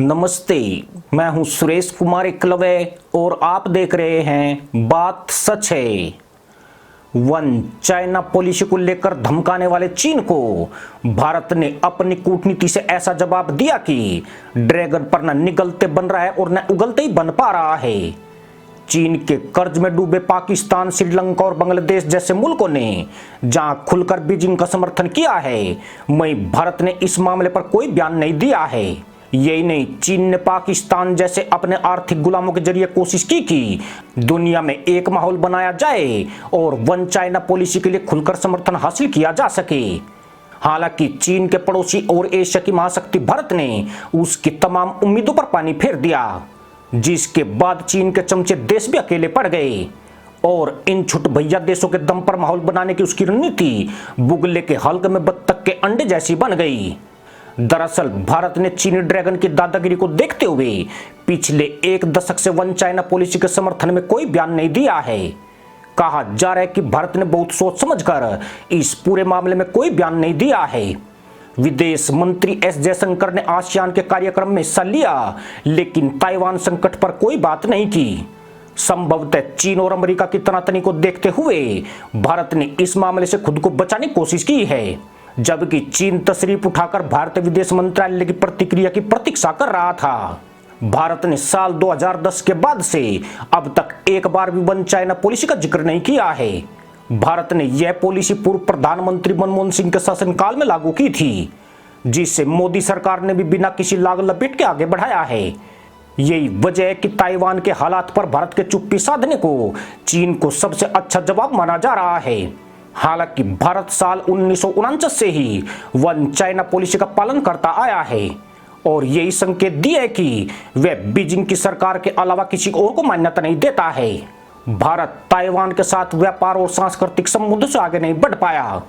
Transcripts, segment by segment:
नमस्ते, मैं हूं सुरेश कुमार एकलवे और आप देख रहे हैं बात सच है। वन चाइना पॉलिसी को लेकर धमकाने वाले चीन को भारत ने अपनी कूटनीति से ऐसा जवाब दिया कि ड्रैगन पर न निगलते बन रहा है और न उगलते ही बन पा रहा है। चीन के कर्ज में डूबे पाकिस्तान, श्रीलंका और बांग्लादेश जैसे मुल्कों ने जहां खुलकर बीजिंग का समर्थन किया है, वहीं भारत ने इस मामले पर कोई बयान नहीं दिया है। यही नहीं, चीन ने पाकिस्तान जैसे अपने आर्थिक गुलामों के जरिए कोशिश की कि दुनिया में एक माहौल बनाया जाए और वन चाइना पॉलिसी के लिए खुलकर समर्थन हासिल किया जा सके। हालांकि चीन के पड़ोसी और एशिया की महाशक्ति भारत ने उसकी तमाम उम्मीदों पर पानी फेर दिया, जिसके बाद चीन के चमचे देश भी अकेले पड़ गए और इन छुट भैया देशों के दम पर माहौल बनाने की उसकी रणनीति बुगले के हल्क में बत्तख के अंडे जैसी बन गई। दरअसल भारत ने चीनी ड्रैगन की दादागिरी को देखते हुए पिछले एक दशक से वन चाइना पॉलिसी के समर्थन में कोई बयान नहीं दिया है। कहा जा रहा है कि भारत ने बहुत सोच समझकर इस पूरे मामले में कोई बयान नहीं दिया है। विदेश मंत्री एस जयशंकर ने आसियान के कार्यक्रम में हिस्सा लिया, लेकिन ताइवान संकट पर कोई बात नहीं की। संभवतः चीन और अमेरिका की तनातनी को देखते हुए भारत ने इस मामले से खुद को बचाने की कोशिश की है, जबकि चीन तशरीफ उठाकर भारतीय विदेश मंत्रालय की प्रतिक्रिया की प्रतीक्षा कर रहा था। भारत ने साल 2010 के बाद से अब तक एक बार भी वन चाइना पॉलिसी का जिक्र नहीं किया है। भारत ने यह पॉलिसी पूर्व प्रधानमंत्री मनमोहन सिंह के शासनकाल में लागू की थी, जिसे मोदी सरकार ने भी बिना किसी लाग लपेट के आगे बढ़ाया है। यही वजह है कि ताइवान के हालात पर भारत के चुप्पी साधने को चीन को सबसे अच्छा जवाब माना जा रहा है। हालांकि भारत साल 1949 से ही वन चाइना पॉलिसी का पालन करता आया है और यही संकेत दिया है कि वह बीजिंग की सरकार के अलावा किसी और को मान्यता नहीं देता है। भारत ताइवान के साथ व्यापार और सांस्कृतिक संबंधों से आगे नहीं बढ़ पाया,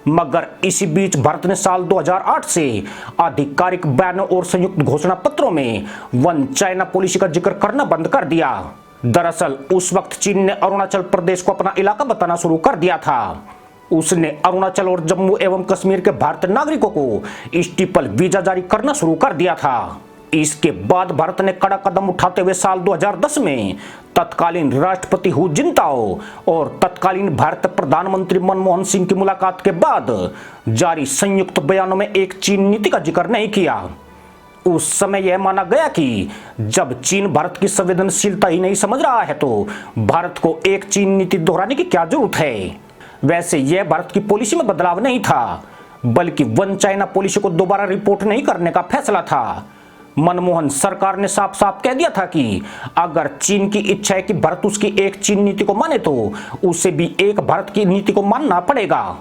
मगर इसी बीच भारत ने साल 2008 से आधिकारिक बयानों और संयुक्त घोषणा पत्रों में वन चाइना पॉलिसी का जिक्र करना बंद कर दिया। दरअसल उस वक्त चीन ने अरुणाचल प्रदेश को अपना इलाका बताना शुरू कर दिया था। उसने अरुणाचल और जम्मू एवं कश्मीर के भारतीय नागरिकों को स्टीपल वीजा जारी करना शुरू कर दिया था। इसके बाद भारत ने कड़ा कदम उठाते हुए साल 2010 में तत्कालीन राष्ट्रपति हु जिनताओ और तत्कालीन भारतीय प्रधानमंत्री मनमोहन सिंह की मुलाकात के बाद जारी संयुक्त बयानों में एक चीन नीति का जिक्र नहीं किया। उस समय यह माना गया कि जब चीन भारत की संवेदनशीलता ही नहीं समझ रहा है तो भारत को एक चीन नीति दोहराने की क्या जरूरत है। वैसे यह भारत की पॉलिसी में बदलाव नहीं था, बल्कि वन चाइना पॉलिसी को दोबारा रिपोर्ट नहीं करने का फैसला था। मनमोहन सरकार ने साफ साफ कह दिया था कि अगर चीन की इच्छा है कि भारत उसकी एक चीन नीति को माने तो उसे भी एक भारत की नीति को मानना पड़ेगा।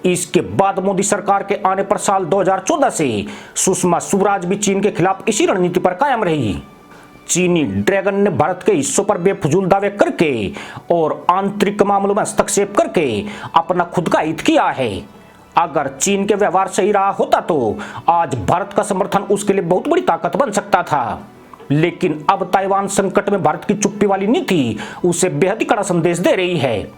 इसके बाद मोदी सरकार के आने पर साल 2014 से सुषमा स्वराज भी चीन के खिलाफ इसी रणनीति पर कायम रही। चीनी ड्रैगन ने भारत के हिस्सों पर बेफजूल दावे करके और आंतरिक मामलों में हस्तक्षेप करके अपना खुद का हित किया है। अगर चीन के व्यवहार सही रहा होता तो आज भारत का समर्थन उसके लिए बहुत बड़ी ताकत बन सकता था, लेकिन अब ताइवान संकट में भारत की चुप्पी वाली नीति उसे बेहद ही कड़ा संदेश दे रही है।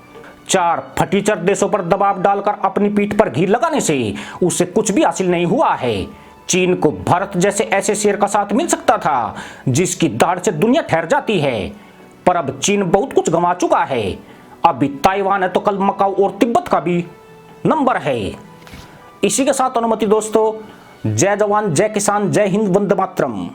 चार फटीचर देशों पर दबाव डालकर अपनी पीठ पर घी लगाने से उसे कुछ भी हासिल नहीं हुआ है। चीन को भारत जैसे ऐसे शेर का साथ मिल सकता था जिसकी दाढ़ से दुनिया ठहर जाती है, पर अब चीन बहुत कुछ गंवा चुका है। अभी ताइवान है तो कल मकाऊ और तिब्बत का भी नंबर है। इसी के साथ अनुमति दोस्तों, जय जवान जय किसान, जय हिंद, वंदे मातरम।